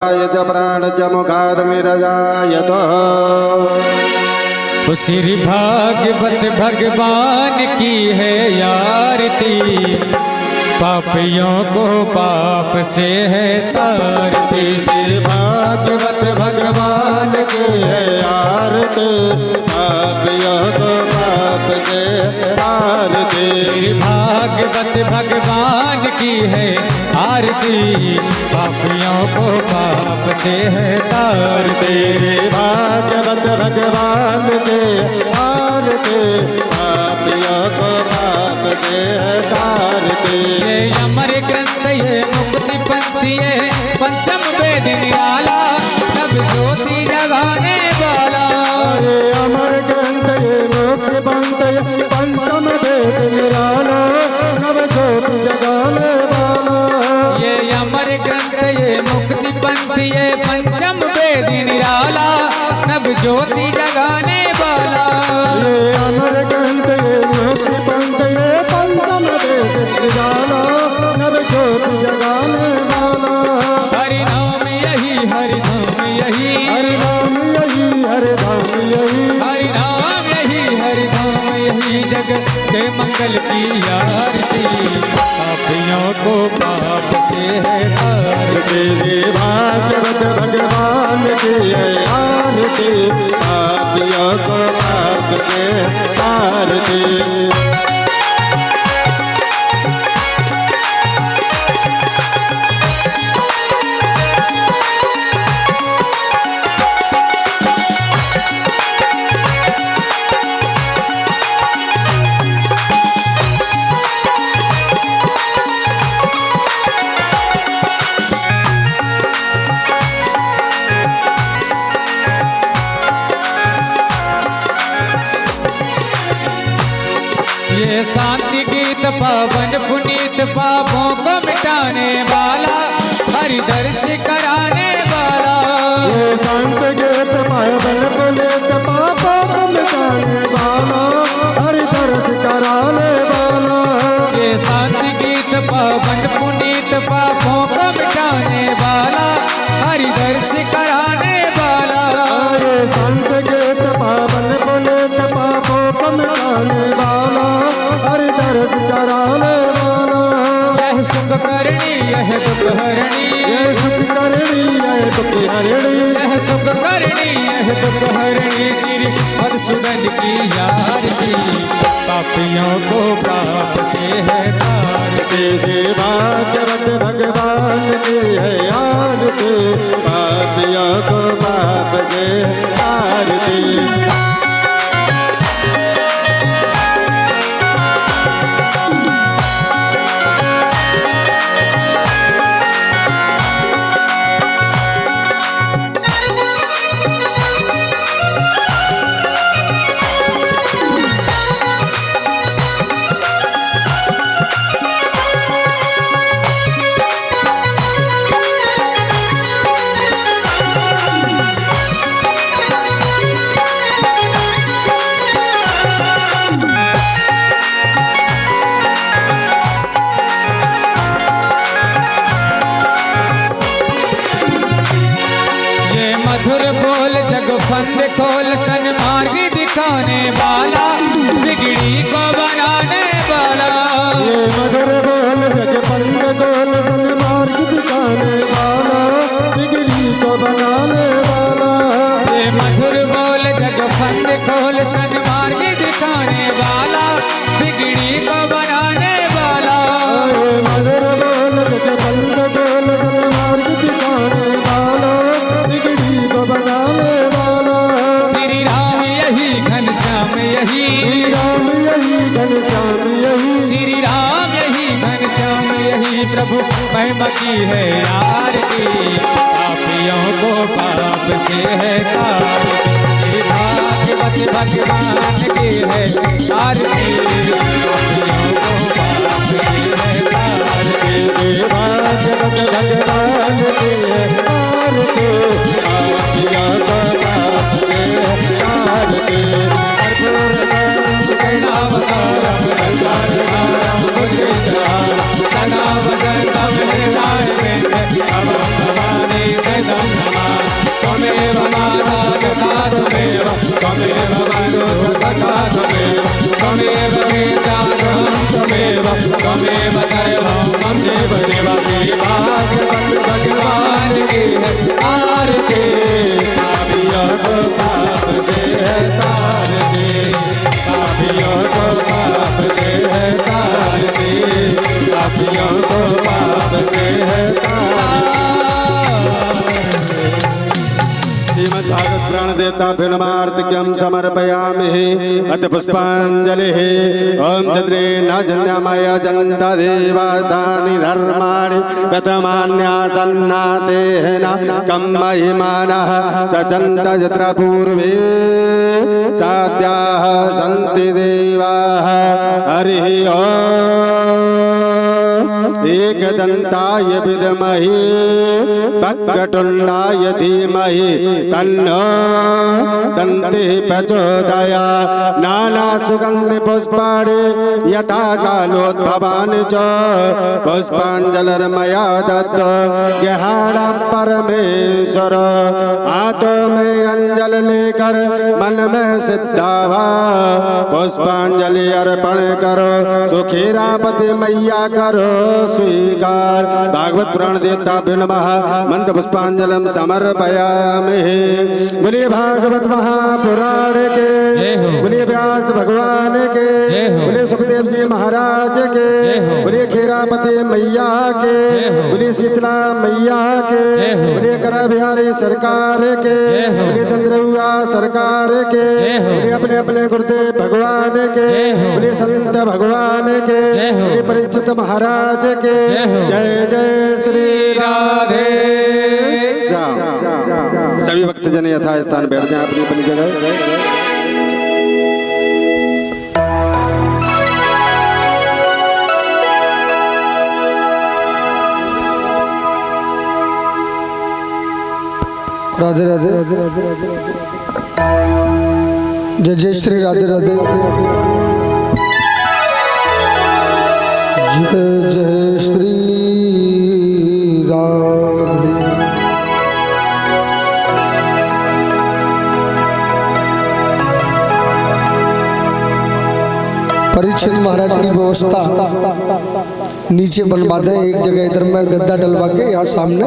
च प्राण च मुखाद विरजायत। श्री भागवत भगवान की है आरती, पापियों को पाप से है तारती। श्री भागवत भगवान की है आरती, पापियों को पाप से तारती। श्री भागवत भगवान की है आरती, पापियों को पाप से है तारती। श्री भागवत भगवान की आरती, पापियों को पाप से तारती। ये अमर ग्रंथ ये मुक्ति पंथ ये पंचम वेद निराला, तब ज्योति जगाने वाला। ये अमर ग्रंथ ये मुक्ति पंथ ये पंचम वेद निराला, नव ज्योति जगाने वाला। ये अमर ग्रंथ ये मुक्ति पंथ ये पंचम वेद निराला, नव ज्योति जगाने वाला। ये अमर ग्रंथ ये मुक्ति पंथ ये पंचम वेद निराला, नव ज्योति जगाने वाला। हरि नाम यही हरि नाम यही, हरि नाम यही हरि नाम यही, हरि नाम यही हरि नाम यही, जगत के मंगल की आरती, पापियों को पाप से है तारती। श्री भागवत भगवान की है आरती, पापियों को पाप से तारती। ये शांति गीत पावन पुनीत, पापों को मिटाने वाला, हरि दर्श कराने वाला। ये संत गीत पावन पुनीत, पापों को मिटाने वाला, हरि दर्श कराने वाला। ये शांति गीत पावन पुनीत, पापों को मिटाने वाला, हरि दर्श कराने वाला। ये संत गीत पावन पुनीत, पापों को मिटाने वाला, हरि दर्श कराने वाला। यह सुख करणी यह दुख हरणी, ये सुख करणी यह दुख हरणी, यह सुख करणी यह दुख हरणी, श्री मधुसूदन की आरती, पापियों को पाप से है तारती। श्री भागवत भगवान की है आरती, पापियों को पाप से तारती। मधुर बोल जग फंद खोल, सन्मार्ग दिखाने वाला, बिगड़ी को बनाने वाला। ये मधुर बोल जग फंद खोल, सन्मार्ग दिखाने वाला, बिगड़ी को बनाने वाला। ये मधुर बोल जग फंद खोल, सन्मार्ग दिखाने वाला, बिगड़ी को बनाने वाला। ये मधुर बोल जग फंद खोल, सन्मार्ग दिखाने वाला, बिगड़ी को बनाने वाला। श्री राम यही घनश्याम यही, श्री राम यही घनश्याम यही, श्री राम यही घनश्याम यही, प्रभु महिमा की है आरती, पापियों को पाप से है तारती। श्री भागवत भगवान की है आरती, पापियों को पाप से है तारती। श्री भागवत भगवान की है आरती, पापियों को पाप से तारती। करुणावतारम गंगाधरम भुजगेन्द्रहारम, सदा वदन्तं हृदय में, भवानी सदा त्वमेव सर्वं मम देव देवा देवा भगवान की है आरती पापियों को पाप से है तारती पापियों को पाप से है तारती पापियों को पाप से है श्रीमद्भागवत पुराण देवता भिन्नमार्तिक्यम समर्पयामि अथ पुष्पांजलि ओम चंद्रे न जन्यमय जन्ता देवतानि धर्माणि प्रथमान्यासन्नाते न कम महिमानः सचन्त यत्र पूर्वे साध्याः सन्ति देवाः हरिः ओम् एकदन्ताय विद्महे वक्रतुण्डाय धीमहि तन्नो दन्तिः प्रचोदयात् नानासुगन्धि पुष्पाणि यथा कालोद्भवानि च पुष्पाञ्जलिर्मया दत्तो गृहाणं परमेश्वर हाथों में अंजलि लेकर मन में सिद्धावा पुष्पांजलि अर्पण करो सुखीरापति मैया करो स्वीकार भागवत पुराण देवता नमः मंत्र पुष्पांजलि समर्पयामि बोलिए भागवत महापुराण के बोलिए व्यास भगवान के बोलिए सुखदेव जी महाराज के बोलिए खीरापति मैया के बोलिए शीतला मैया के बोलिए करा बिहारी सरकार के बोलिए चंद्रुआ सरकार के बोलिए अपने अपने गुरुदेव भगवान के बोलिए संत भगवान के बोलिए परीक्षित महाराज के जय जय श्री राधे श्याम। सभी भक्तजन यथा स्थान बैठ जाएं अपनी अपनी जगह। राधे राधे जय जय श्री राधे राधे जय जय श्री राधे। परीक्षित महाराज की व्यवस्था नीचे बनवा दें, एक जगह इधर में गद्दा डलवा के यहाँ सामने।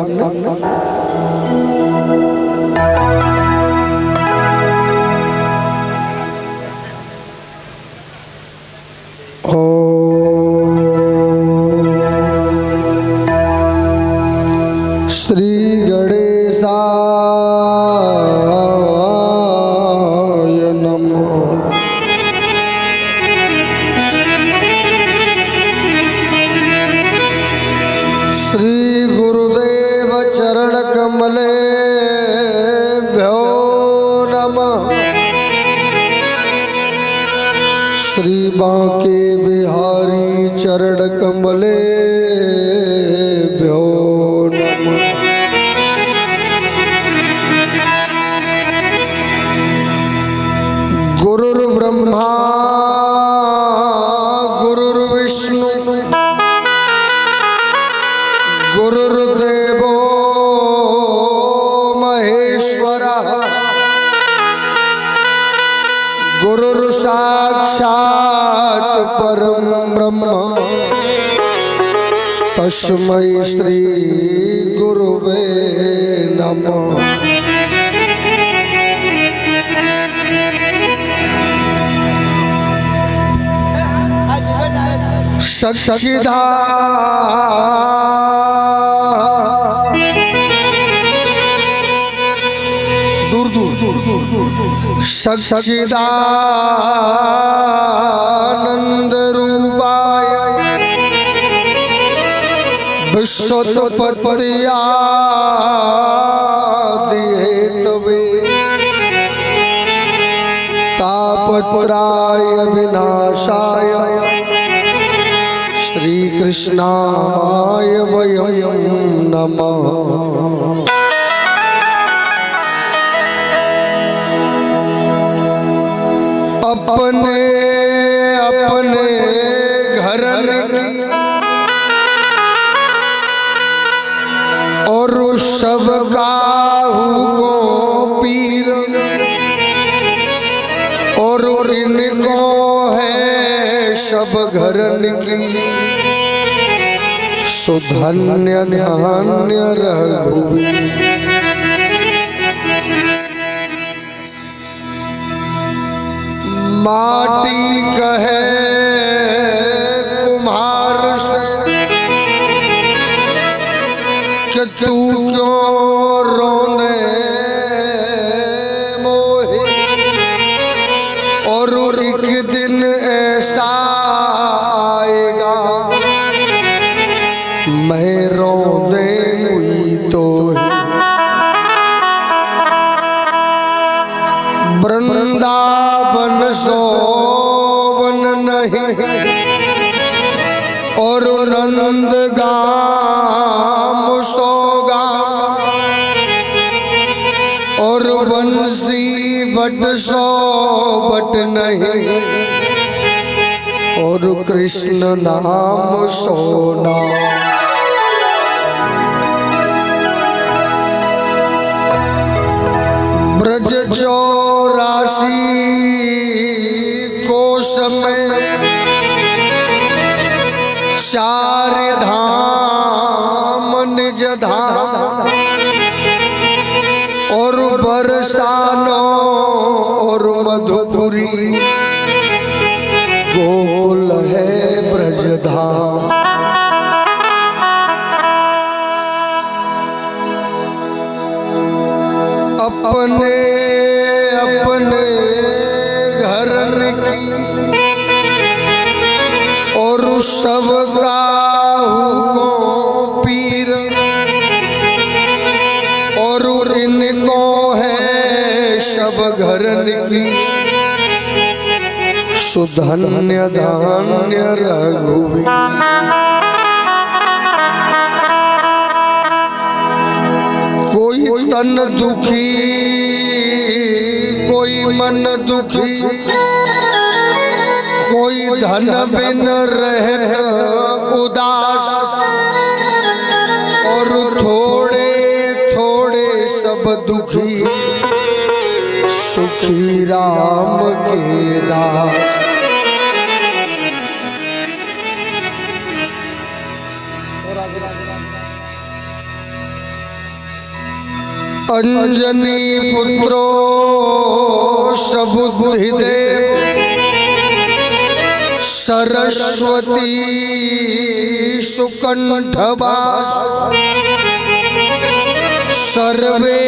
श्री गणेशाय नमः। श्री गुरुदेव चरण कमलेभ्यो नमः। श्री बांके बिहारी चरण कमलेभ्यो नमः। गुरुर्ब्रह्मा गुरुर्विष्णु गुरुर्देवो महेश्वरः गुरुर्साक्षात् परं ब्रह्म तस्मै श्री गुरुवे नमः। सच्चिदा दूर दूर सच्चिदानंद रूपाय विश्वोत्पत्त्यादि हेतवे तापत्राय विनाशाय श्री कृष्णाय वयं नमः। अपने अपने घरन की और सब काहू को पीर और इनको है सब घरन की सुधन्य धान्य रघुवीर माटी कहे कुम्हार से कि तू क्यों रोने मोहे, और एक दिन ऐसा आएगा मैं रोने हुई तो वृंदावन सोवन नहीं और नंद गाम सोगा, और बंसी बट सो बट नहीं और कृष्ण नाम सोना। ब्रज 84 कोश में 4 धाम निज धाम, और बरसानो और मधुपुरी गोकुल है ब्रज धाम। अपने अपने घर की और सब काहू को पीर, और इनको है सब घरन की सुधन्य धान्य रघुवीर। कोई तन दुखी कोई मन दुखी, कोई धन बिन रहत उदास, और थोड़े थोड़े सब दुखी सुखी राम के दास। अंजनी पुत्रो सबुद्धिदेव, सरस्वती सुकंठवास, सर्वे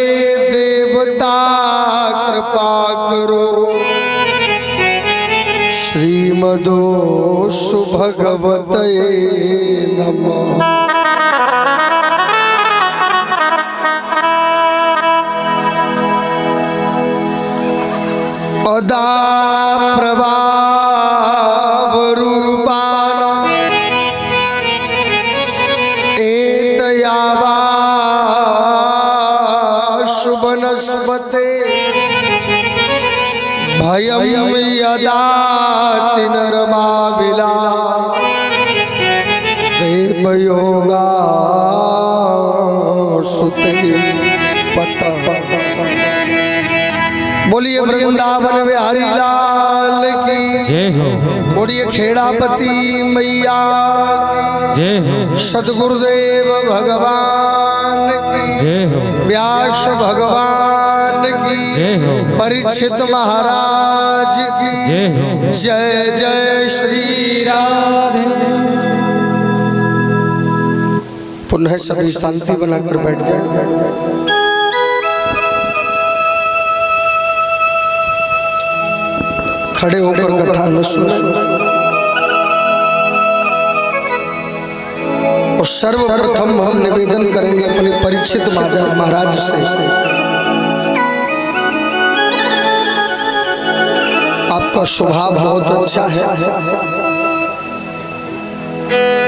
देवता कृपा करो, श्रीमदो सुभगवते नमः। अदा प्रभाव रूपाना एतयावा शुभनस्पते, भयं यदा तिनर्माविला देवयोगा सुते पता। बोलिए वृंदावन बिहारी लाल की जय हो, बोलिए खेड़ापति मैया की जय हो, सतगुरुदेव भगवान की जय हो, व्यास भगवान की जय हो, परीक्षित महाराज की जय हो। जय जय श्री राधे। पुनः सभी शांति बनाकर बैठ जाए। खड़े होकर कथा न सुने, और सर्वप्रथम हम निवेदन करेंगे अपने परीक्षित महाराज से, आपका स्वभाव बहुत अच्छा है।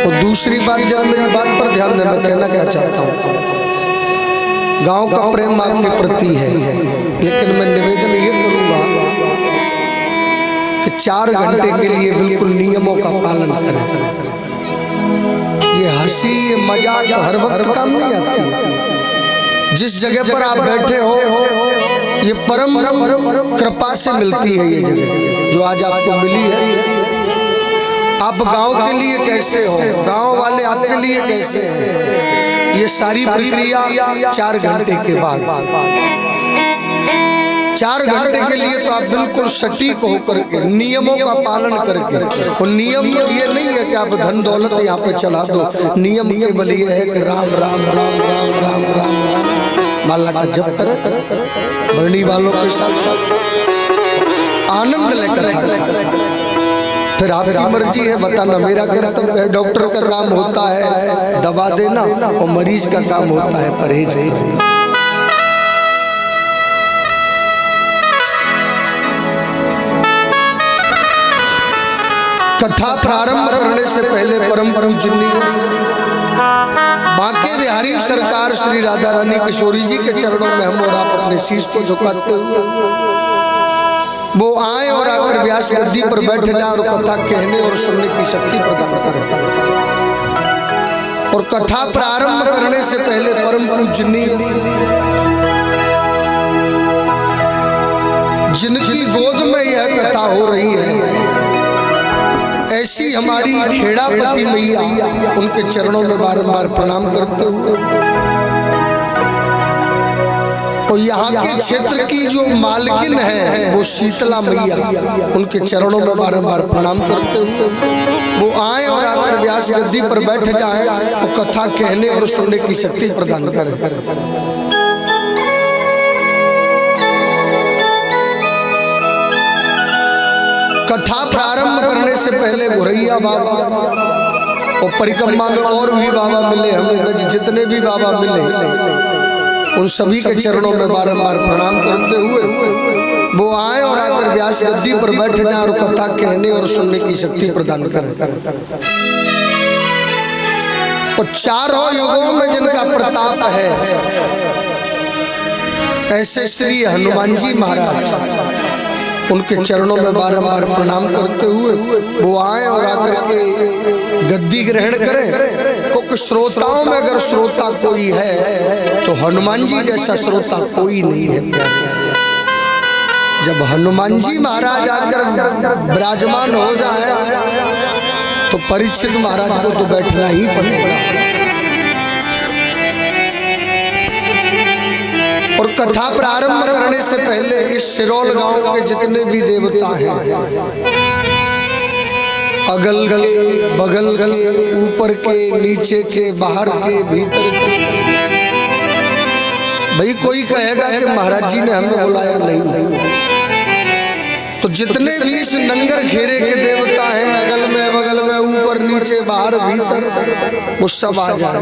और दूसरी बात, जरा मेरी बात पर ध्यान देना, कहना क्या चाहता हूँ, गांव का प्रेम आपके प्रति है, लेकिन मैं निवेदन ये करूंगा कि 4 घंटे के लिए बिल्कुल नियमों का पालन करें। ये हंसी ये मजाक हर वक्त काम नहीं आती। जिस जगह पर आप बैठे हो ये परम कृपा से मिलती है। ये जगह जो आज आपको मिली है आप गांव के लिए कैसे हो, गांव वाले आपके लिए कैसे हैं, ये सारी प्रक्रिया 4 घंटे के बाद। 4 घंटे के लिए तो आप बिल्कुल सटीक होकर के नियमों का पालन करके, और नियम ये नहीं है कि आप धन दौलत यहाँ पे चला दो, नियम केवल ये है कि राम राम राम राम राम राम राम माला का जप करें, वर्णी वालों के साथ आनंद लेकर था। फिर आपकी मर्जी है बताना, मेरा कर्तव्य है, डॉक्टर का काम होता है दवा देना और मरीज का काम होता है परहेज करना। कथा प्रारंभ करने से पहले परम पूजनीय बांके बिहारी सरकार श्री राधा रानी किशोरी जी के चरणों में हम और आप अपने शीश को झुकाते हुए वो आए और आकर व्यास गद्दी पर बैठ जाए और कथा कहने और सुनने की शक्ति प्रदान करें। और कथा प्रारंभ करने से पहले परम पूजनीय जिनकी गोद में यह कथा हो रही है, ऐसी हमारी खेड़ापति मैया, उनके चरणों में बारंबार प्रणाम करते हुए और यहाँ के क्षेत्र की जो मालकिन है वो शीतला मैया, उनके चरणों में बारंबार प्रणाम करते हुए वो आए और आकर व्यास गद्दी पर बैठ जाए और कथा कहने और सुनने की शक्ति प्रदान करें। कथा प्रारंभ करने से पहले गोरैया बाबा और परिक्रमा में और भी बाबा मिले हमें, जितने भी बाबा मिले उन सभी के चरणों में बारंबार प्रणाम करते हुए वो आए और आकर व्यास गद्दी पर बैठ जाए और कथा कहने और सुनने की शक्ति प्रदान करें। और चारों युगों में जिनका प्रताप है, ऐसे श्री हनुमान जी महाराज, उनके चरणों में बारंबार प्रणाम करते हुए वो आए और आकर के गद्दी ग्रहण करें। क्योंकि श्रोताओं में अगर श्रोता कोई है तो हनुमान जी जैसा श्रोता कोई नहीं है प्यारे। जब हनुमान जी महाराज आकर विराजमान हो जाए तो परीक्षित महाराज को तो बैठना ही पड़ेगा। और कथा प्रारंभ करने से पहले इस सिरौल गांव के जितने भी देवता हैं, अगल के, बगल के, ऊपर के, नीचे के, बाहर के, भीतर के, भाई कोई कहेगा कि महाराज जी ने हमें बुलाया नहीं, तो जितने भी इस नंगर घेरे के देवता हैं, अगल में, बगल में, ऊपर, नीचे, बाहर, भीतर, वो सब आ जाए,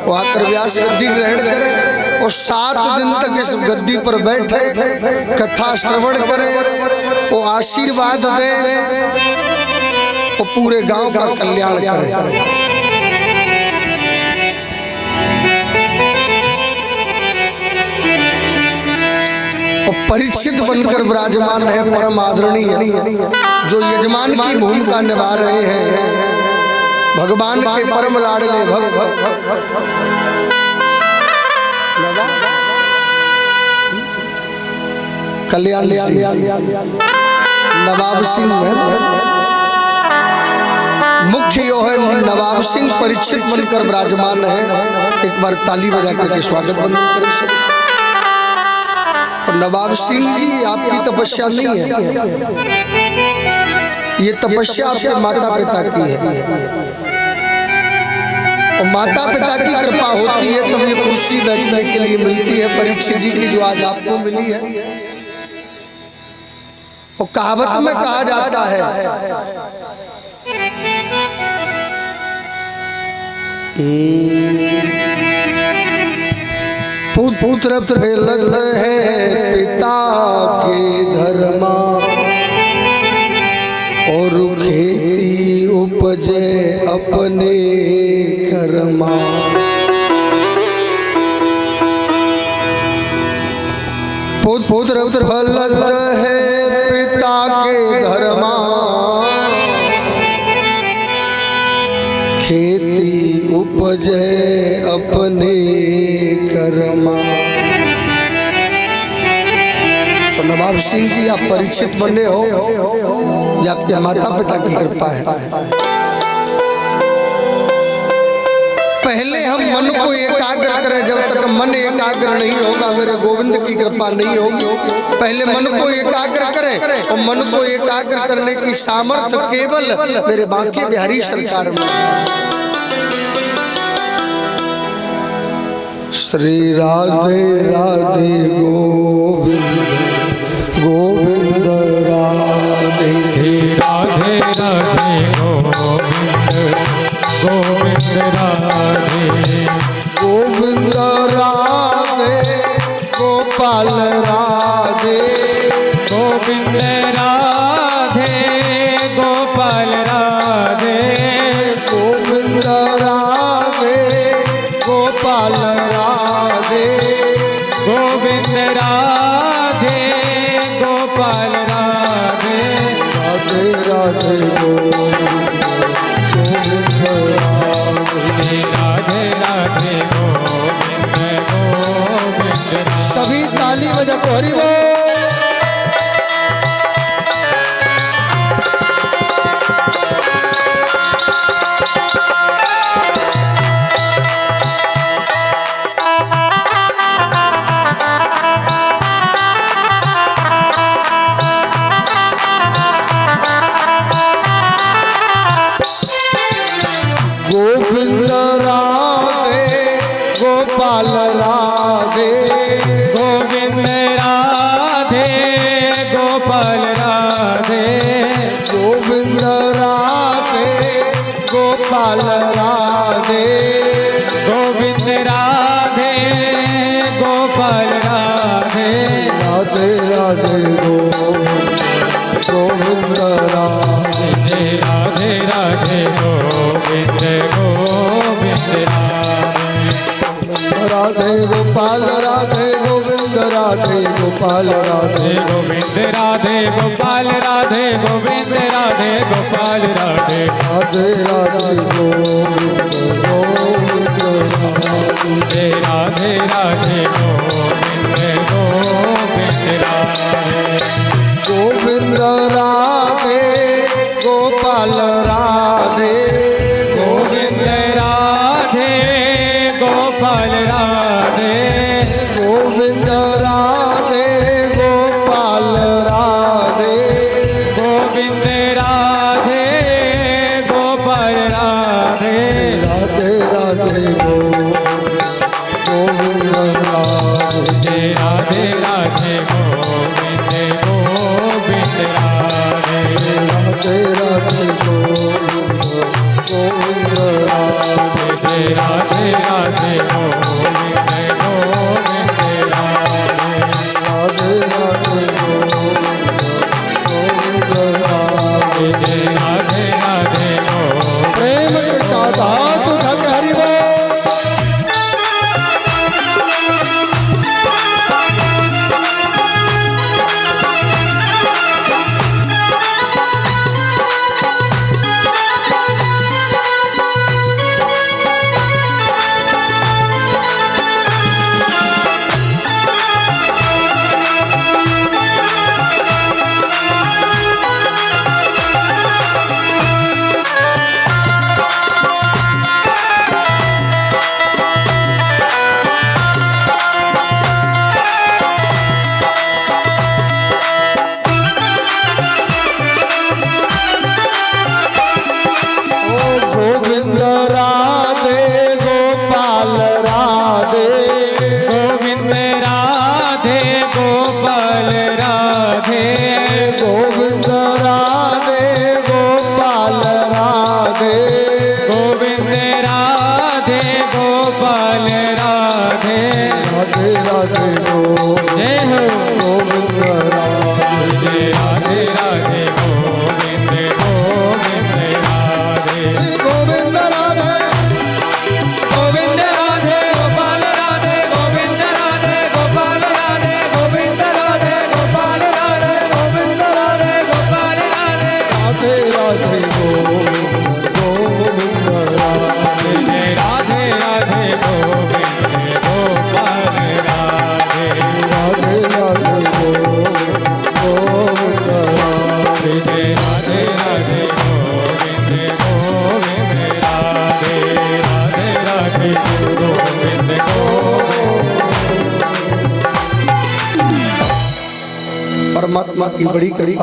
वो आकर व्यास गद्दी ग्रहण करें और 7 दिन तक इस गद्दी पर बैठे, कथा श्रवण करें, वो आशीर्वाद दें और पूरे गांव का कल्याण करें। और परीक्षित बनकर विराजमान है परम आदरणीय, जो यजमान की भूमिका निभा रहे हैं, भगवान के परम लाडले भक्त कल्याण नवाब सिंह मुख्य यो है। नवाब सिंह परीक्षित बनकर विराजमान है। एक बार ताली बजा करके स्वागत बंदन करें। और नवाब सिंह जी, आपकी तपस्या नहीं है, ये तपस्या आपके माता पिता की है, और माता पिता की कृपा होती है तब ये कुर्सी बैठने के लिए मिलती है परीक्षित जी की, जो आज आपको मिली है। और कहावत में कहा जाता है पुत्र फैलत है पिता के धर्मा, और खेती उपजे अपने कर्मा। पुत्र फैलत है पिता के धर्मा, खेती उपजे अपने कर्मा। तो नवाब सिंह जी, आप परीक्षित बने हो, ये आपके माता पिता की कृपा है। पहले हम मन को एकाग्र करें, जब तक मन एकाग्र नहीं होगा मेरे गोविंद की कृपा नहीं होगी। पहले मन को एकाग्र करें, और मन को एकाग्र करने की सामर्थ्य केवल मेरे बांके बिहारी सरकार में। श्री राधे राधे गोविंद गोविंद राधे, श्री राधे राधे गोविंद गोविंद राधे, गोविंद राधे गोपाल राधे, गोविंद राधे गोपाल राधे, गोविंद राधे गोपाल राधे, गोविंद राधे गोपाल राधे, राधे राधे गोविंद श्री राधे राधे गोविंद गोविंद राधे। सभी ताली बजा को हरि बोल। गोविंद राधे गोपाल राधे, गोविंद राधे गोपाल राधे, गोविंद राधे गोपाल राधे, गोविंद राधे गोपाल राधे, राधे राधे गोविंद राधे, राधे राधे गोविंद गोविंद राधे, राधे गोपाल राधे गोविंद राधे गोपाल राधे, गोविंद राधे गोपाल राधे, गोविंद राधे गोपाल राधे, राधे राधे गोविंद राधे, राधे राधे गोविंद गोविंद राधे, गोविंद राधे गोपाल राधे, गोविंद राधे गोपाल राधे, गोविंद राधे गोपाल राधे, गोविंद राधे गोपाल राधे, राधे राधे गोविंद राधे, राधे राधे गोविंद गोविंद राधे, राधे राधे गोविंद राधे, राधे राधे गोविंद गोविंद राधे, राधे राधे गोविंद राधे। जय राधे राधे गोविंद। प्रेम के साथ हाथ उठा के हरि बोल। गोविंद राधे गोपाल राधे, गोविंद राधे गोपाल राधे, गोविंद राधे गोपाल राधे, गोविंद राधे गोपाल राधे, राधे राधे जय हो गोविंद राधे, जय राधे राधे गोविंद गोविंद राधे, गोविंद राधे गोविंद राधे गोपाल राधे, गोविंद राधे गोपाल राधे, परमात्मा की बड़ी कड़ी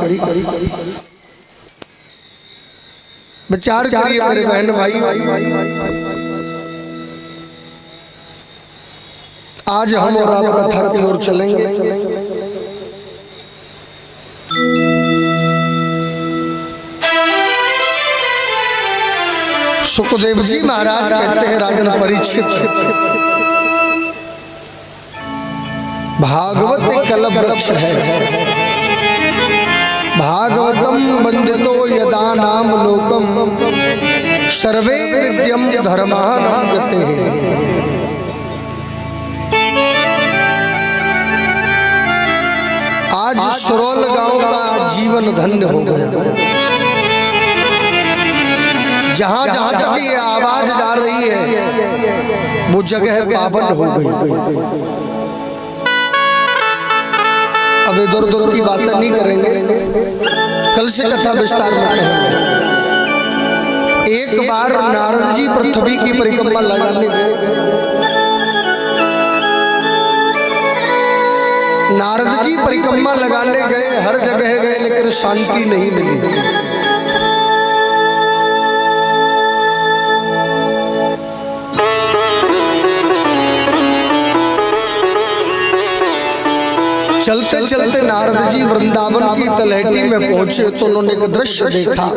विचार करिए मेरे बहन भाई। आज हम और आप कथा की ओर चलेंगे। सुखदेव जी महाराज कहते हैं राजन परीक्षित, भागवत कल्प वृक्ष है, भागवतम वंदितो यदा नाम लोकम सर्वे विद्यम धर्मानं गते। आज सुरौल गांव का जीवन धन्य हो गया। जहां जहां तक ये आवाज जा रही है वो जगह पावन हो गई। अब इधर उधर की बातें नहीं करेंगे, कल से कथा विस्तार में कहेंगे। एक बार नारद जी पृथ्वी की परिक्रमा लगाने गए। नारद जी परिक्रमा लगाने गए, हर जगह गए लेकिन शांति नहीं मिली। चलते चलते नारद जी वृंदावन की तलहटी में पहुंचे तो उन्होंने एक दृश्य देखा।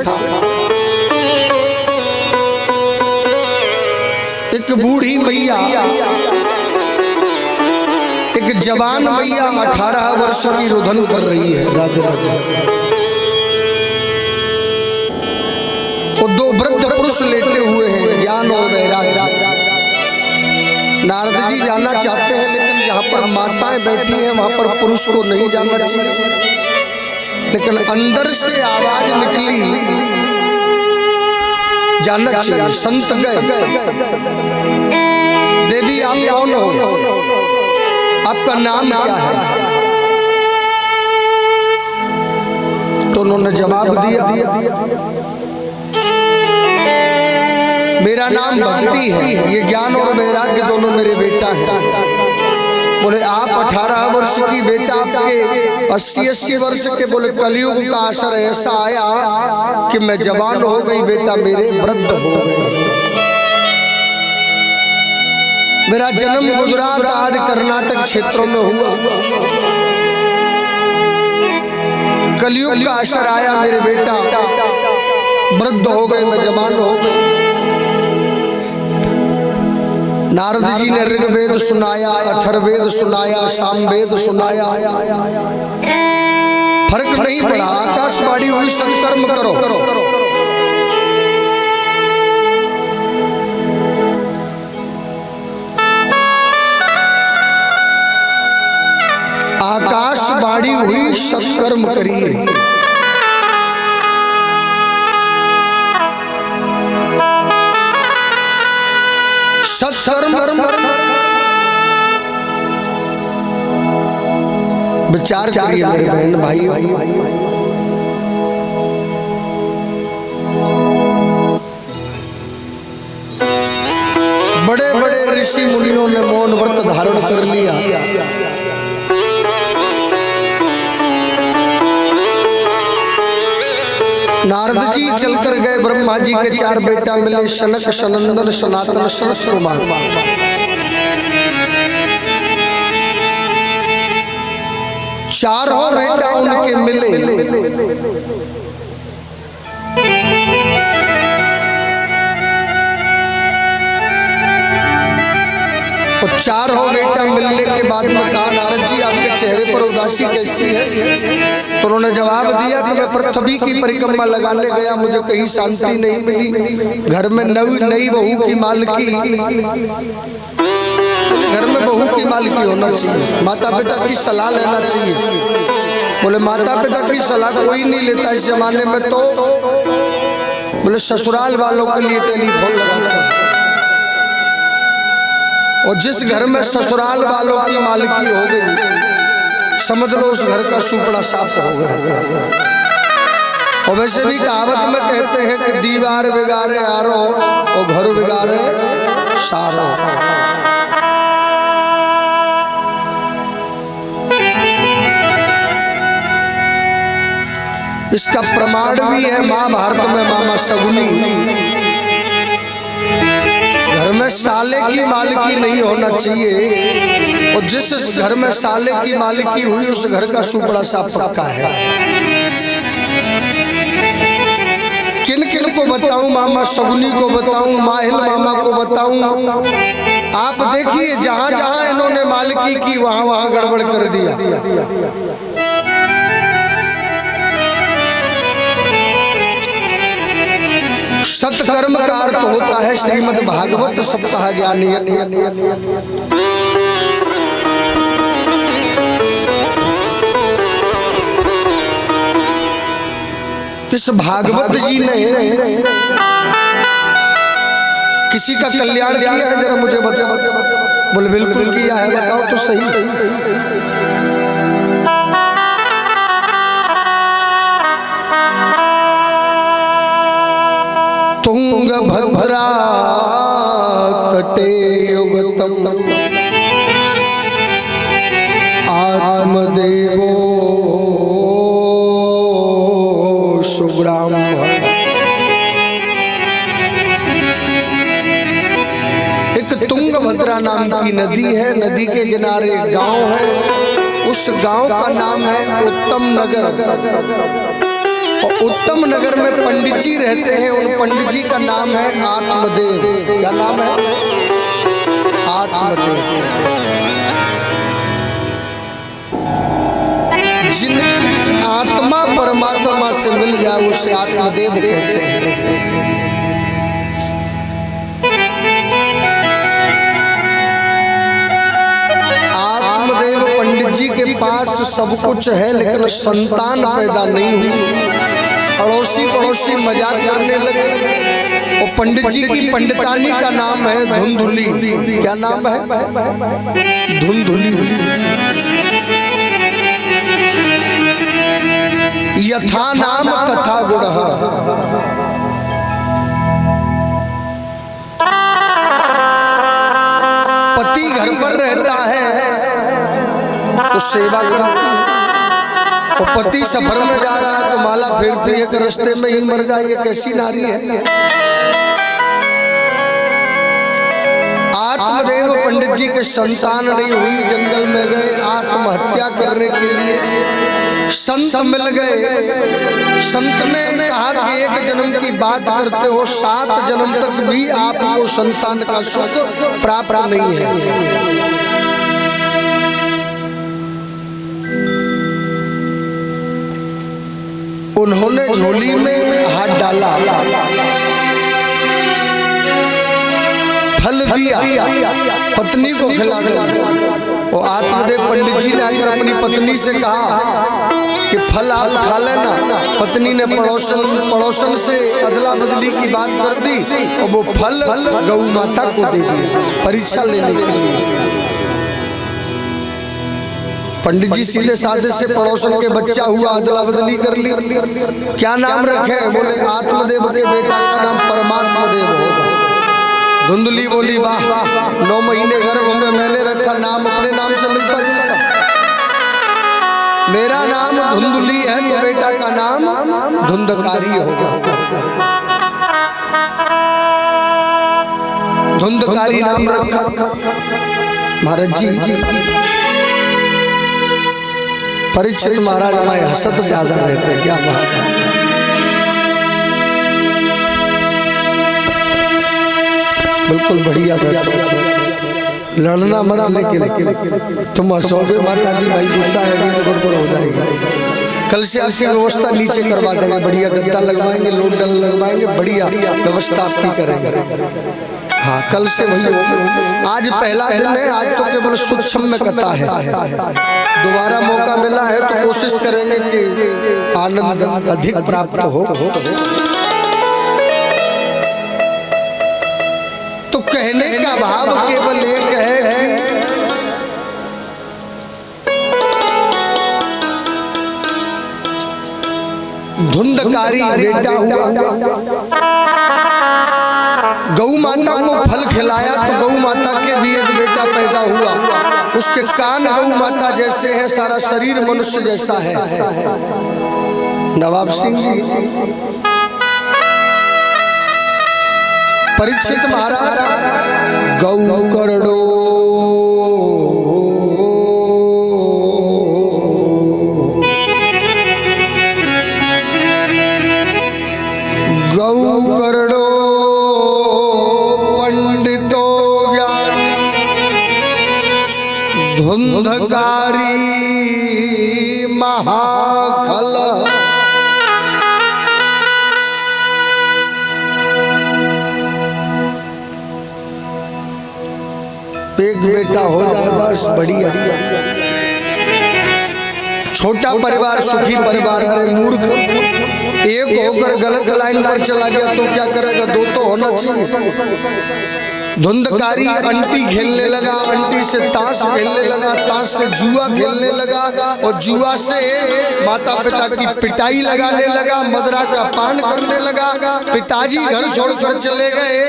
एक बूढ़ी मैया, एक जवान मैया 18 वर्ष की रुदन कर रही है। राधे राधे। वो दो वृद्ध पुरुष लेटे हुए हैं, ज्ञान और वैराग्य। नारद जी जाना चाहते हैं लेकिन जहाँ पर माताएं बैठी हैं वहां पर पुरुष को नहीं जाना चाहिए, लेकिन अंदर से आवाज निकली जाना चाहिए। संत गए, देवी आप कौन हो, आपका नाम क्या है? तो उन्होंने जवाब दिया, मेरा नाम भक्ति है, ये ज्ञान और वैराग्य दोनों मेरे बेटा हैं। बोले आप 18 वर्ष की, बेटा आपके 80 वर्ष के। बोले कलयुग का असर ऐसा आया कि मैं जवान हो गई, बेटा मेरे वृद्ध हो गए। मेरा जन्म गुजरात आदि कर्नाटक क्षेत्रों में हुआ, कलयुग का असर आया, मेरे बेटा वृद्ध हो गए, मैं जवान हो गई। नारद जी ने ऋग्वेद सुनाया, अथर्ववेद सुनाया, सामवेद सुनाया, फर्क नहीं पड़ा। आकाशवाणी हुई सत्कर्म करो। आकाशवाणी हुई सत्कर्म करिए। सत्कर्म विचार करिए मेरे बहन भाई। बड़े बड़े ऋषि मुनियों ने मौन व्रत धारण कर लिया। नारद जी चलकर गए, ब्रह्मा जी के 4 बेटा मिले, शनक, सनंदन, सनातन, सनत कुमार। चारों बेटा उनके मिले। तो चारों बेटा मिलने के बाद में कहा, नारद जी आपके चेहरे पर उदासी कैसी है? तो उन्होंने जवाब दिया कि मैं पृथ्वी की परिक्रमा लगाने गया, मुझे कहीं शांति नहीं मिली। घर में नई बहू की मालकी, घर में बहू की मालकी होना चाहिए, माता पिता की सलाह लेना चाहिए। बोले माता पिता की सलाह कोई नहीं लेता इस जमाने में, तो बोले ससुराल वालों के लिए टेलीफोन लगाते हैं। और जिस घर में ससुराल वालों की मालिकी हो गई, समझ लो उस घर का सुपड़ा साफ हो गया। और वैसे भी कहावत में कहते हैं कि दीवार बिगाड़े आरो और घर बिगाड़े सारो। इसका प्रमाण भी है महाभारत में मामा शकुनी। घर में साले की मालिकी नहीं होना चाहिए, और जिस घर में साले की मालिकी हुई उस घर का सुपड़ा सा पक्का है। किन किन को बताऊं, मामा शकुनी को बताऊं, माहिल मामा को बताऊं। आप देखिए जहां जहां इन्होंने मालिकी की वहां वहां गड़बड़ कर दिया। सत्कर्म का अर्थ होता है श्रीमद् भागवत सप्ताह ज्ञानी। इस भागवत जी ने किसी का कल्याण किया है, जरा मुझे बताओ। बोले बिल्कुल किया है, बताओ तो सही। तुंगभद्रा तटे युगतम आत्मदेवो सुब्राह्मण। एक तुंगभद्रा नाम की नदी है, नदी के किनारे गांव है, उस गांव का नाम है उत्तम नगर। और उत्तम नगर में पंडित जी रहते हैं, उन पंडित जी का नाम है आत्मदेव। क्या नाम है? आत्मदेव। जिनकी आत्मा परमात्मा से मिल जाए उसे आत्मदेव कहते हैं। आत्मदेव पंडित जी के पास सब कुछ है, लेकिन संतान पैदा नहीं हुई। अड़ोसी पड़ोसी मजाक करने लगे। और पंडित जी की पंडितानी का नाम है धुंधुली। क्या नाम है? धुंधुली। यथा नाम तथा गुण। पति घर पर रहता है तो सेवा करती है, और पति सफर में जा रहा है तो माला फेरती है कि रास्ते में ही मर जाए। ये कैसी नारी है? आत्मदेव पंडित जी के संतान नहीं हुई, जंगल में गए आत्महत्या करने के लिए। संत मिल गए, संत ने कहा कि एक जन्म की बात करते हो, 7 जन्म तक भी आपको संतान का सुख प्राप्त नहीं है। उन्होंने झोली में हाथ डाला, फल दिया, पत्नी को खिला दिया। और आत्मदेव पंडित जी ने आकर अपनी पत्नी से कहा कि फल आप खा लेना। पत्नी ने पड़ोसन से अदला बदली की बात कर दी, और वो फल गौ माता को दे दिया परीक्षा लेने के लिए। पंडित जी सीधे साधे से पड़ोसन के बच्चा हुआ, अदला बदली कर ली। क्या नाम रखे? बोले आत्मदेव के बेटा का नाम परमात्मा देव होगा। धुंधली बोली वाह, 9 महीने गर्भ में मैंने रखा, नाम अपने नाम से मिलता जुलता। मेरा नाम धुंधली है तो बेटा का नाम धुंधकारी होगा। धुंधकारी नाम रखा। महाराज जी परीक्षित महाराज हमारे हसत ज्यादा रहते। क्या बात है? बिल्कुल बढ़िया। लड़ना मत, लेकिन तुम हंसोगे माता जी, भाई गुस्सा है तो गड़बड़ हो जाएगा। कल से आपकी व्यवस्था नीचे करवा देंगे, बढ़िया गद्दा लगवाएंगे, लोड डल लगवाएंगे, बढ़िया व्यवस्था आपकी करेंगे। हाँ, कल से वही होगा। आज पहला दिन है, आज तो केवल सूक्ष्म में कथा है। दोबारा मौका मिला है तो कोशिश करेंगे कि आनंद अधिक प्राप्त हो। तो कहने का भाव केवल एक है कि धुंधकारी बेटा हुआ, गौ माता को फल खिलाया तो गौ माता के भी एक बेटा पैदा हुआ। उसके कान गौ माता जैसे हैं, सारा शरीर मनुष्य जैसा है। नवाब सिंह जी, परीक्षित महाराज गौ करड़ो पंडितो ज्ञानी धुंधकारी महाखल एक बेटा हो जाए बस बढ़िया। छोटा परिवार सुखी परिवार। अरे मूर्ख, एक होकर गलत लाइन पर चला गया तो क्या करेगा? दो तो होना चाहिए। धुंधकारी अंटी खेलने लगा, अंटी से ताश खेलने लगा, ताश से जुआ खेलने लगा और जुआ से माता पिता की पिटाई लगाने लगा, मदरा का पान करने लगा। पिताजी घर छोड़कर चले गए,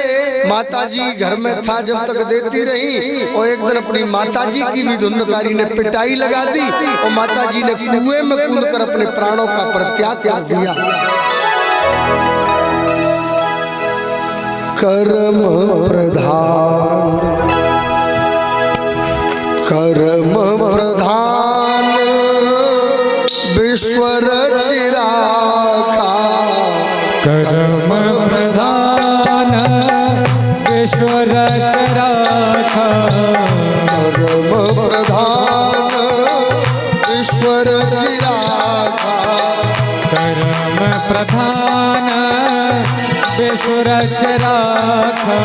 माताजी घर में था जब तक देती रही और एक दिन अपनी माताजी की भी धुंधकारी ने पिटाई लगा दी और माताजी ने कुएं में कूदकर अपने प्राणों का परित्याग कर दिया। कर्म प्रधान, कर्म प्रधान विश्व रचिराखा, कर्म प्रधान विश्व रचिराखा, कर्म प्रधान विश्व रचिराखा, कर्म प्रधान विश्व रचिराखा।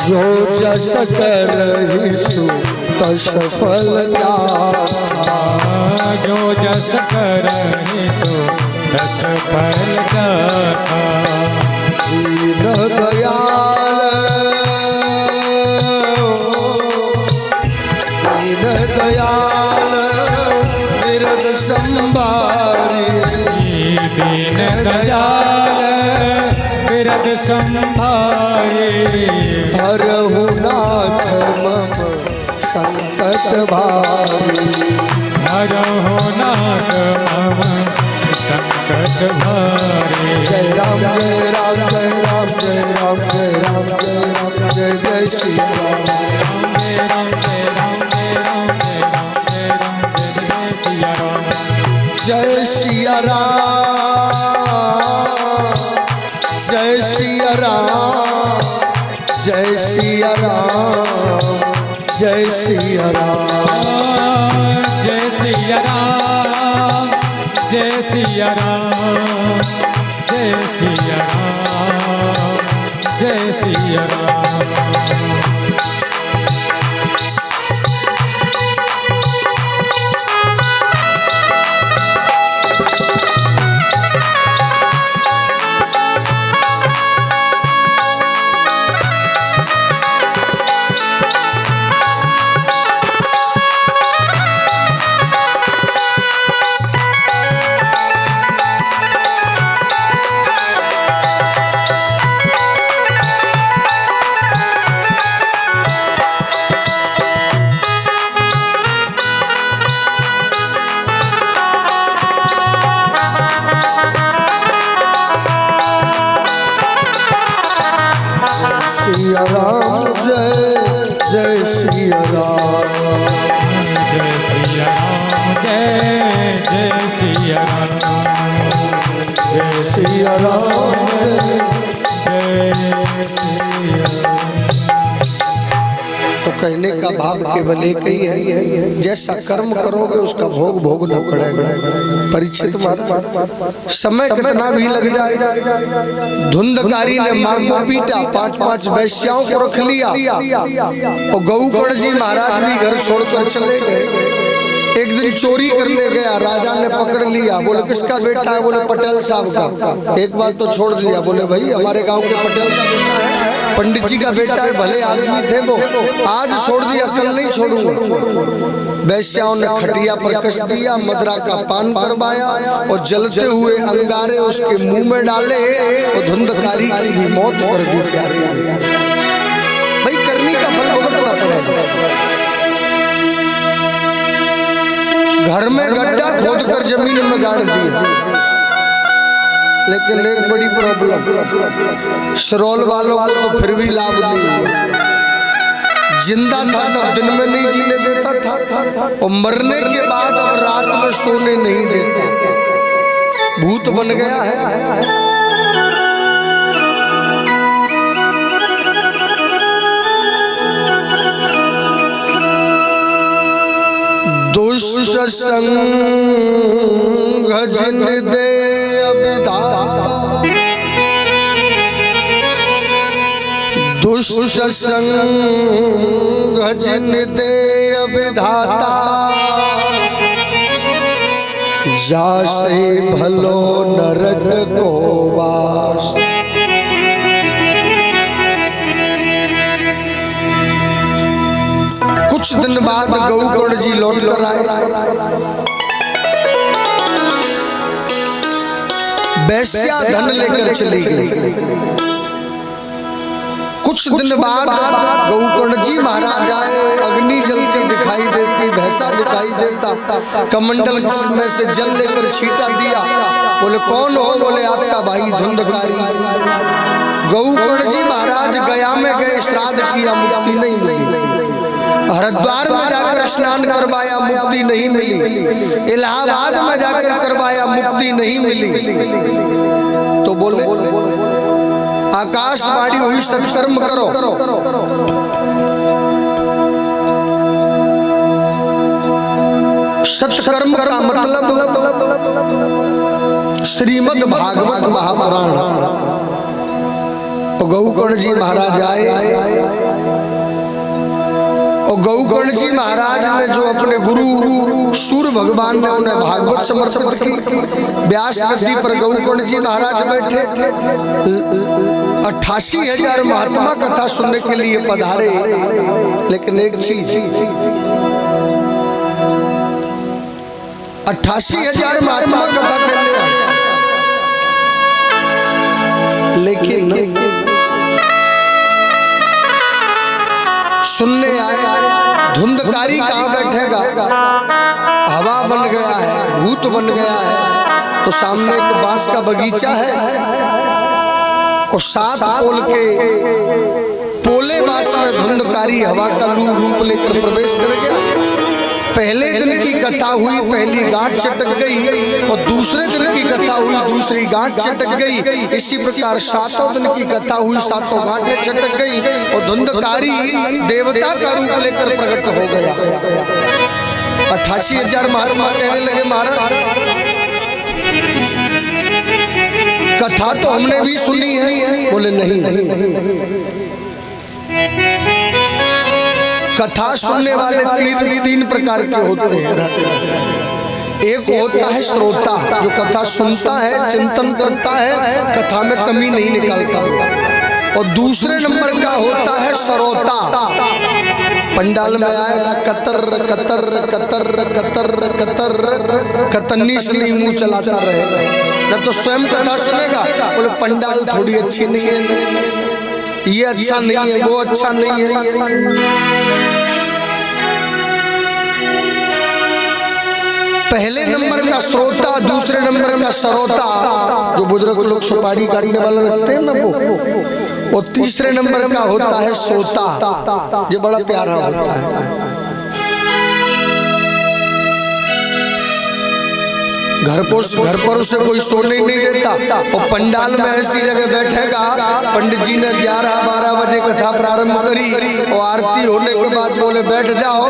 जो जस करहि सो तस फल जाता, जो जस करहि सो तस फल जाता। दीन दयाल, दीन दयाल बिरद संभारी, दीन दयाल बिरद संभारे। हरहु नाथ मम संकट भारी, हरहु नाथ मम संकट भारे। जय राम जय राम जय राम जय राम जय राम जय राम जय जय श्री राम। जय राम जय राम जय राम जय राम जय राम जय जय सिया राम। जय सिया राम, जय सिया राम, जय सिया राम, जय सिया राम, जय सिया राम, जय सिया राम, जय सिया राम, जय सिया राम। सिया राम, जय जय सिया राम, जय सिया राम, जय जय सिया राम, जय सिया राम, जय सिया राम। तो कहने का भाव केवल एक ही है, जैसा कर्म करोगे उसका भोग भोगना पड़ेगा। परीक्षित महाराज, समय कितना भी लग जाए, धुंधकारी ने मां को पीटा, 5-5 वैश्याओं को रख लिया और गौकर्ण जी महाराज भी घर छोड़कर चले गए। एक दिन चोरी करने गया, राजा ने पकड़ लिया, बोले किसका बेटा है? बोले पटेल साहब का। एक बार तो छोड़ दिया, बोले भाई हमारे गांव के पटेल का बेटा है, पंडित जी का बेटा है, भले आदमी थे वो, आज छोड़ दिया, कल नहीं छोड़ूंगा। वैश्याओं ने खटिया पर कस दिया, मदरा का पान करवाया और जलते हुए अंगारे उसके मुंह में डाले और धुंधकारी की भी मौत कर दी। प्यारे भाई, करनी का फल भुगतना पड़ेगा। घर में गड्ढा खोदकर जमीन में गाड़ दिया, लेकिन एक बड़ी प्रॉब्लम, सिरौल वालों को तो फिर भी लाभ नहीं हुआ। जिंदा था तब दिन में नहीं जीने देता था, और मरने के बाद अब रात में सोने नहीं देता, भूत बन गया है। दुष्ट संग जिन दे विधाता, दुष्ट संग जिन दे विधाता, जासे भलो नरक को वास। कुछ दिन बाद गौकर्ण जी लौट कर आए। वैश्या धन लेकर चली गई। कुछ दिन बाद गौकर्ण जी महाराज आए, अग्नि जलती दिखाई देती, भैंसा दिखाई देता, कमंडल में से जल लेकर छींटा दिया। बोले कौन हो? बोले आपका भाई धुंधकारी। गौकर्ण जी महाराज गया में गए, श्राद्ध किया, मुक्ति नहीं मिली। हरिद्वार में जाकर स्नान करवाया, मुक्ति नहीं मिली। इलाहाबाद में जाकर करवाया, मुक्ति नहीं मिली। तो बोले आकाशवाणी हुई सत्कर्म करो। सत्कर्म का मतलब श्रीमद् भागवत महापुराण। तो गौकर्ण जी महाराज आए, और गौकर्ण जी महाराज ने जो अपने गुरु सूर्य भगवान ने उन्हें भागवत समर्पित की। व्यास गद्दी पर गौकर्ण जी महाराज बैठे, 88,000 महात्मा कथा सुनने के लिए पधारे। लेकिन एक चीज, 88,000 महात्मा कथा करने आए, लेकिन सुनने आए धुंधकारी कहाँ बैठेगा? हवा बन गया है, भूत बन गया है। तो सामने एक बांस का बगीचा है, और 7 पोल के पोले बांस में धुंधकारी हवा का रूप लेकर प्रवेश कर गया। पहले दिन की कथा हुई, पहली गांठ चटक गई, और दूसरे दिन की कथा हुई, दूसरी गांठ चटक गई। इसी प्रकार 7 दिन की कथा हुई, 7 गांठें चटक गई, और धुंधकारी देवता का रूप लेकर प्रकट हो गया। 88,000 महात्मा कहने लगे महाराज कथा तो हमने भी सुनी है। बोले नहीं, कथा सुनने वाले तीन प्रकार के होते हैं। एक होता है श्रोता, जो कथा सुनता है, चिंतन करता है, कथा में कमी नहीं निकालता। और दूसरे नंबर का होता है श्रोता। पंडाल में आएगा कतर कतर कतर कतर कतर, कतन्नी से नहीं मुंह चलाता रहेगा, न तो स्वयं कथा सुनेगा। बोले पंडाल थोड़ी अच्छी नहीं है, ये अच्छा नहीं है, वो अच्छा नहीं है। पहले नंबर का श्रोता, दूसरे नंबर का श्रोता, जो बुजुर्ग लोग सुपारी काटने वाला रखते हैं ना वो, और तीसरे नंबर का होता है सोता, जो बड़ा प्यारा होता है। घर पर उसे कोई सोने नहीं देता, और पंडाल में ऐसी जगह बैठेगा। पंडित जी ने 11-12 बजे कथा प्रारंभ करी, और आरती होने के बाद बोले बैठ जाओ।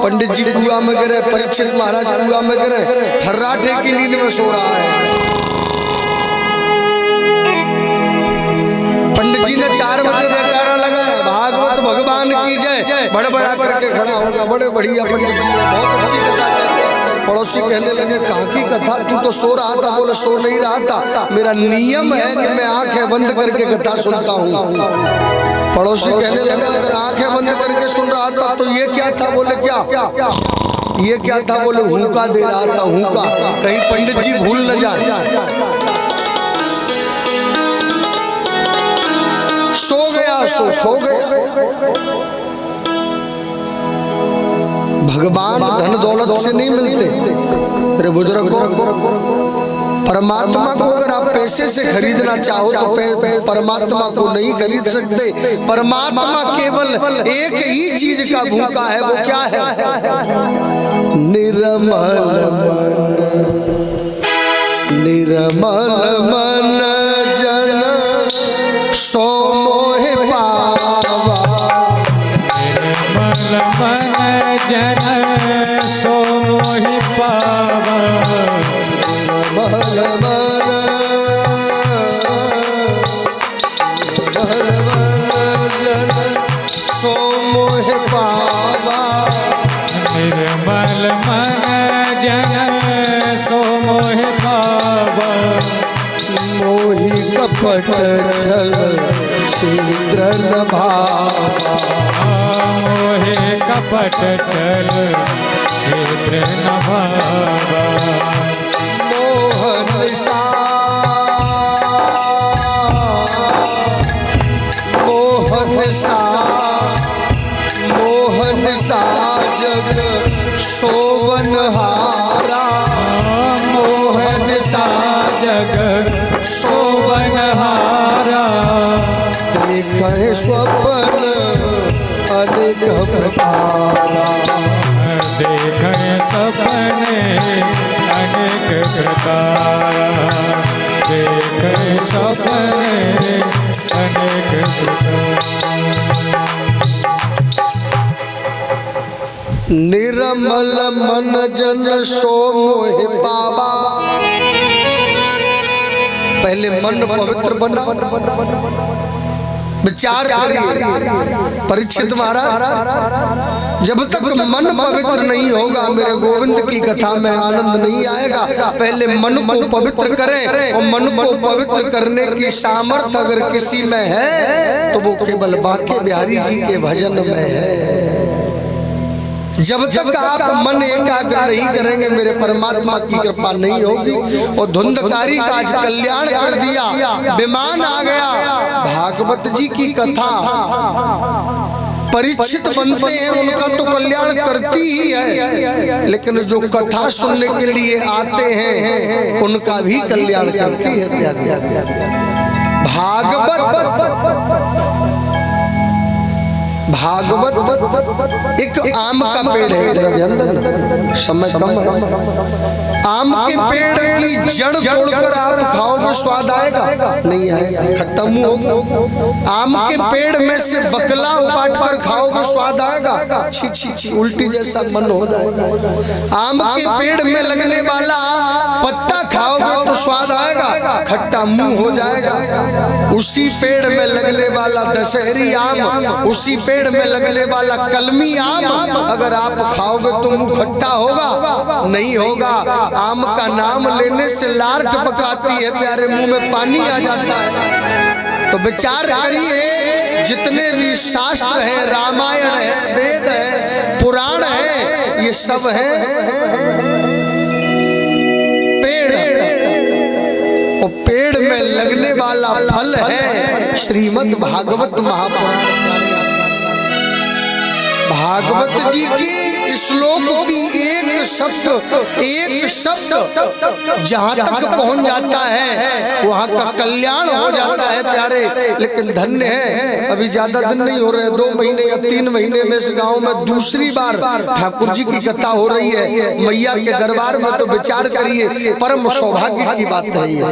पंडित जी कुआं में गिरे, परीक्षित महाराज कुआं में गिरे, ठर्राटे की नींद में सो रहा है। पंडित जी ने 4 बजे जयकारा लगाया, भागवत भगवान की जय, बड़ा करके खड़ा होगा। बड़े बढ़िया पंडित जी, बहुत अच्छी कथा कहते हैं। पड़ोसी कहने लगे कहाँ की कथा, तू तो सो रहा था। बोले सो नहीं रहा था, मेरा नियम है कि मैं आंखें बंद करके कथा सुनता हूँ। पड़ोसी कहने लगा अगर आंखें बंद करके सुन रहा था तो ये क्या था? बोले क्या ये क्या था? बोले हुक्का दे रहा था, हुक्का, कहीं पंडित जी भूल न जाए। सो गया, सो गया। भगवान धन दौलत से नहीं मिलते, तेरे बुजुर्गों परमात्मा को अगर आप पैसे से खरीदना चाहो तो परमात्मा को नहीं खरीद सकते। परमात्मा केवल एक ही चीज का भूखा है, वो क्या है? निर्मल मन, निर्मल मन जन सो मोहि पावा। निर्मल मन जन सो मोहि पावा। निर्मल मन, निर्मल जन सो मोहि पावा। निर्मल मन जन सो मोहि पावा। मोहि कपट छल शीघ्र न भावा। मोहे कपट छल छिद्र न भावा। मोहन सा, मोहन सा, मोहन सा जग शोभन हारा। मोहन सा जग शोभन हारा। देखे स्वप्न अनेक प्रकारा। देखें सपने अनेक प्रकार। देखें सपने अनेक प्रकार। निर्मल मन जन सो मोहि पावा। पहले मन पवित्र बना, विचार करिए परीक्षित महाराज, जब तक मन पवित्र नहीं होगा मेरे गोविंद की कथा में आनंद नहीं आएगा। पहले मन को पवित्र करें, और मन को पवित्र करने की सामर्थ्य अगर किसी में है तो वो केवल बांके बिहारी जी के भजन में है। जब तक आप मन एकाग्र नहीं करेंगे मेरे परमात्मा की कृपा नहीं होगी। और धुंधकारी का आज कल्याण कर दिया, विमान आ गया। भागवत जी की कथा परीक्षित बनते हैं उनका तो कल्याण करती ही है, लेकिन जो कथा सुनने के लिए आते हैं उनका भी कल्याण करती है। प्यारे भागवत एक आम का पेड़ है, जरा ध्यान देना, समय कम है। आम के पेड़ की जड़ तोड़कर आप खाओगे स्वाद आएगा? नहीं आएगा, खट्टा मुंह होगा। आम के पेड़ में से बकला उपाट कर खाओगे स्वाद आएगा? छी छी छी, उल्टी जैसा मन हो जाएगा। आम के पेड़ में लगने वाला पत्ता खाओगे तो स्वाद आएगा? खट्टा मुंह हो जाएगा। उसी पेड़ में लगने वाला दशहरी आम, उसी पेड़ में लगने वाला कलमी आम अगर आप खाओगे तो मुंह खट्टा होगा? नहीं होगा। आम का नाम लेने से लार टपकाती है प्यारे, मुंह में पानी आ जाता है। तो विचार करिए, जितने भी शास्त्र हैं, रामायण है, वेद है, पुराण है, ये सब है पेड़, और पेड़ में लगने वाला फल है श्रीमद् भागवत महापुराण। भागवत जी के श्लोक की एक शब्द जहां तक पहुंच जाता है वहां का कल्याण हो जाता है प्यारे। लेकिन धन्य है, अभी ज्यादा दिन नहीं हो रहे, 2 महीने या 3 महीने में इस गांव में दूसरी बार ठाकुर जी की कथा हो रही है मैया के दरबार में। तो विचार करिए, परम सौभाग्य की बात है ये।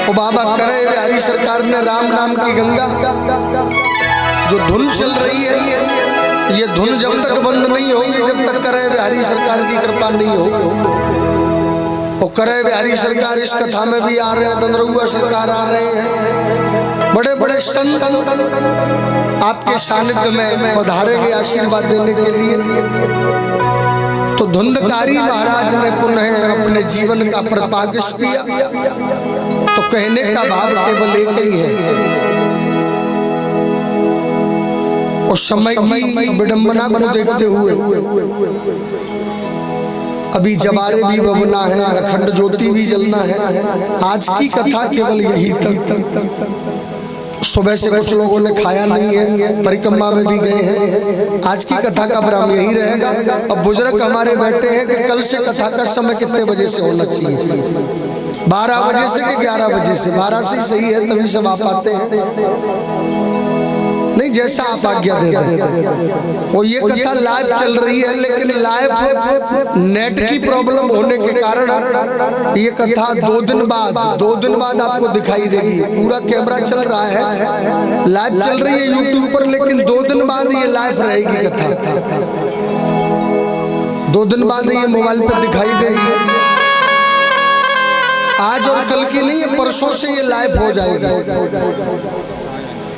ओ बाबा करे बिहारी सरकार ने राम नाम की गंगा जो धुन चल रही है, ये धुन जब तक बंद नहीं होगी, जब तक करे बिहारी सरकार की कृपा नहीं होगी। और करे बिहारी सरकार इस कथा में भी आ रहे हैं, दनरउआ सरकार आ रहे हैं, बड़े बड़े संत आपके सानिध्य में पधारेंगे आशीर्वाद देने के लिए। तो धुंधकारी महाराज ने पुनः अपने जीवन का प्रपागिश किया। तो कहने का भाव केवल एक ही है, और समय की विडंबना को देखते हुए अभी जवारे भी बबना है, अखंड ज्योति भी जलना है। आज की कथा केवल यही तक, सुबह से कुछ लोगों ने खाया नहीं है, परिक्रमा में भी गए हैं। आज की कथा का क्रम यही रहेगा। अब बुजुर्ग हमारे बैठे हैं कि कल से कथा का समय कितने बजे से होना चाहिए? 12 बजे से कि 11 बजे से? 12 से सही है, तभी सब आप आते हैं। नहीं, जैसा आप आज्ञा दे रहे हैं। वो ये कथा लाइव चल रही है, लेकिन लाइव नेट की प्रॉब्लम होने के कारण ये कथा 2 दिन बाद आपको दिखाई देगी। पूरा कैमरा चल रहा है, लाइव चल रही है यूट्यूब पर, लेकिन 2 दिन बाद ये लाइव रहेगी कथा। 2 दिन बाद ये मोबाइल पर दिखाई देगी। आज और कल की नहीं है, परसों से ये लाइव हो जाएगा।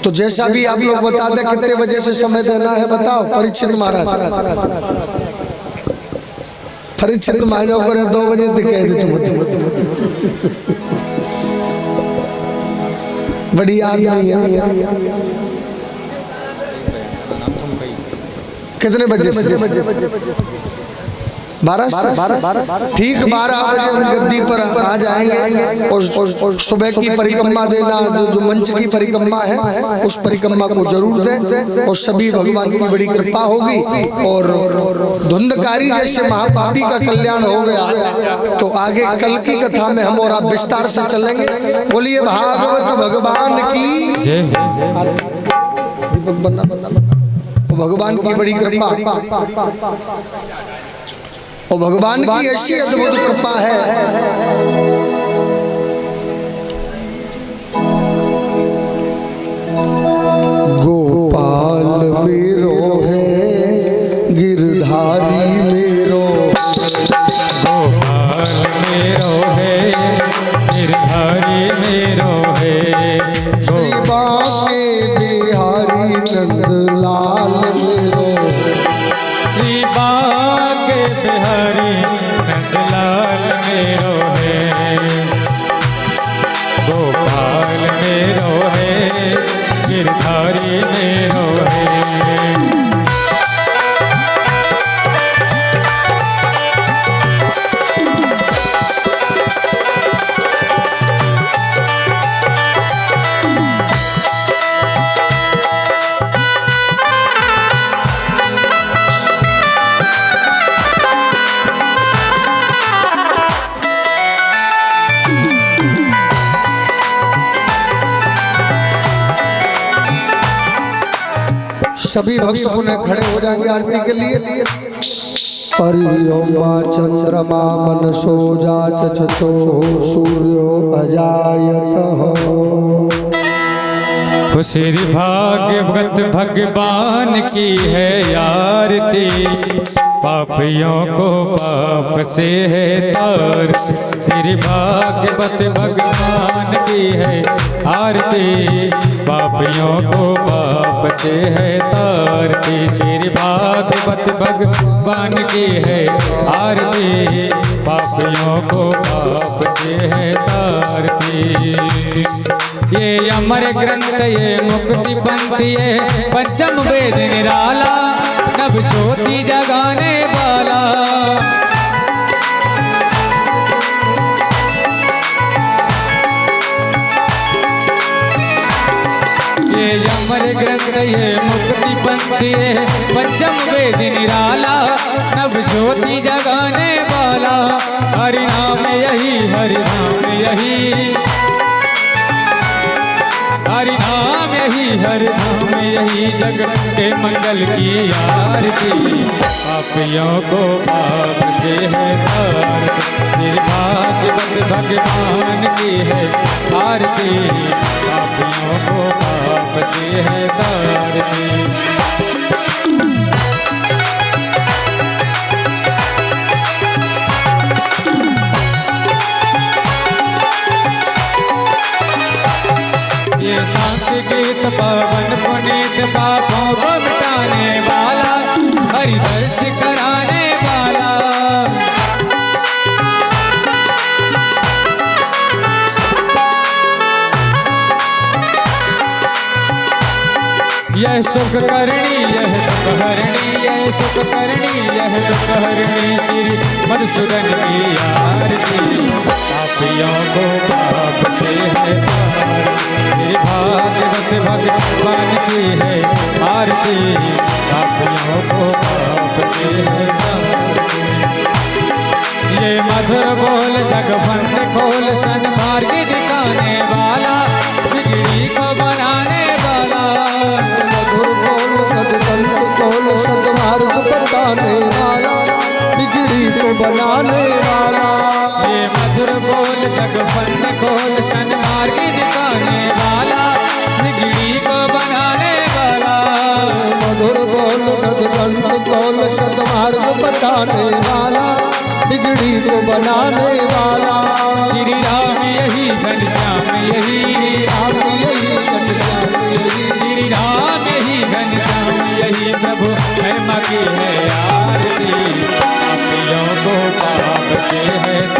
तो जैसा भी आप लोग बता दें कितने बजे से समय देना है, बताओ परीक्षित महाराज। परीक्षित महाराज को 2 बजे तक कह दे तुम। बड़ी आदमी है। कितने बजे से? 12 ठीक 12 बजे हम गद्दी पर आ जाएंगे और सुबह की परिक्रमा देना, जो मंच की परिक्रमा है उस परिक्रमा को जरूर दें। और सभी भगवान की बड़ी कृपा होगी। और धुंधकारी जैसे महापापी का कल्याण हो गया तो आगे कल की कथा में हम और आप विस्तार से चलेंगे। बोलिए भागवत भगवान की जय। भगवान की बड़ी कृपा और भगवान की ऐसी अद्भुत कृपा है। गोपाल मेरो है गिरधारी मेरो, गोपाल मेरो है गिरधारी मेरो है, श्री बांके बिहारी नंदलाल मेरो, श्री बांके बिहारी नंदलाल मेरो है। गोपाल मेरो है गिरधारी मेरो है। सभी भक्त पुनः खड़े हो जाएंगे आरती के लिए। हरिओमा चंद्रमा मनसो जाचतो सूर्यो अजायत हो। श्री भागवत भगवान की है आरती, पापियों को पाप से है तार। श्री भागवत भगवान की है आरती, पापियों को पाप से है तारती। श्री भागवत भगवान की है आरती, पापियों को पाप से है तारती। ये अमर ग्रंथ ये मुक्ति पंथ ये पंचम वेद निराला, नव ज्योति जगाने वाला। ये अमर ग्रंथ ये मुक्ति पंथ ये पंचम वेद निराला, नव ज्योति जगाने वाला। हरि नाम यही हरि नाम यही, हरि नाम यही हरि नाम यही, जग के मंगल की आरती। पापियों को पाप से है तारती, श्री भागवत भगवान की है आरती। पापियों को पाप से है तारती। गीत पावन पुनीत पापों को मिटाने वाला, हरि दर्श कराने वाला। यह सुख करणी यह दुख हरणी, यह सुख करनी यह दुख हरनी श्री मधुसूदन की आरती पापियों को पाप से है तार श्री भागवत भगवान की है आरती पापियों को पाप से है तार ये मधुर बोल जगवंत खोल सन्मार्ग दिखाने वाला बिगड़ी को बनाने वाला मधुर बोल जगवंत खोल सन्मार्ग बताने वाला बिगड़ी को बनाने वाला ये मधुर बोल जगवंत खोल सन्मार्ग दिखाने वाला बिगड़ी को बनाने वाला मधुर बोल जगवंत खोल सन्मार्ग बताने वाला बिगड़ी को बनाने वाला श्री राम यही घनश्याम यही राम यही घनश्याम यही श्री राम यही घनश्याम यही प्रभु महिमा की है आरती पापियों को पाप से है